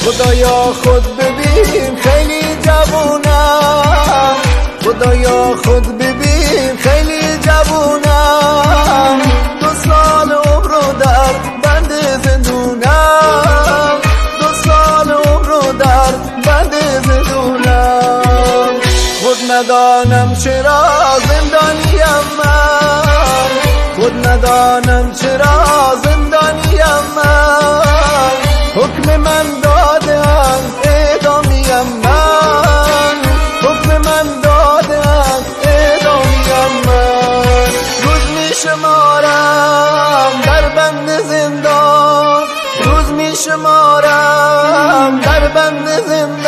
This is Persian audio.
خدایا خود ببین خیلی جوونم، خدایا خود ببین خیلی جوونم، 2 سال عمر رو در بند زندونم، 2 سال عمر رو در بند زندونم. خود ندانم چرا زندانیم من، خود ندانم چرا زندانیم من، حکم من دادن اعدامیم من، حکم من دادن اعدامیم من. روز می شمارم در بند زندان، روز می شمارم در بند زندان،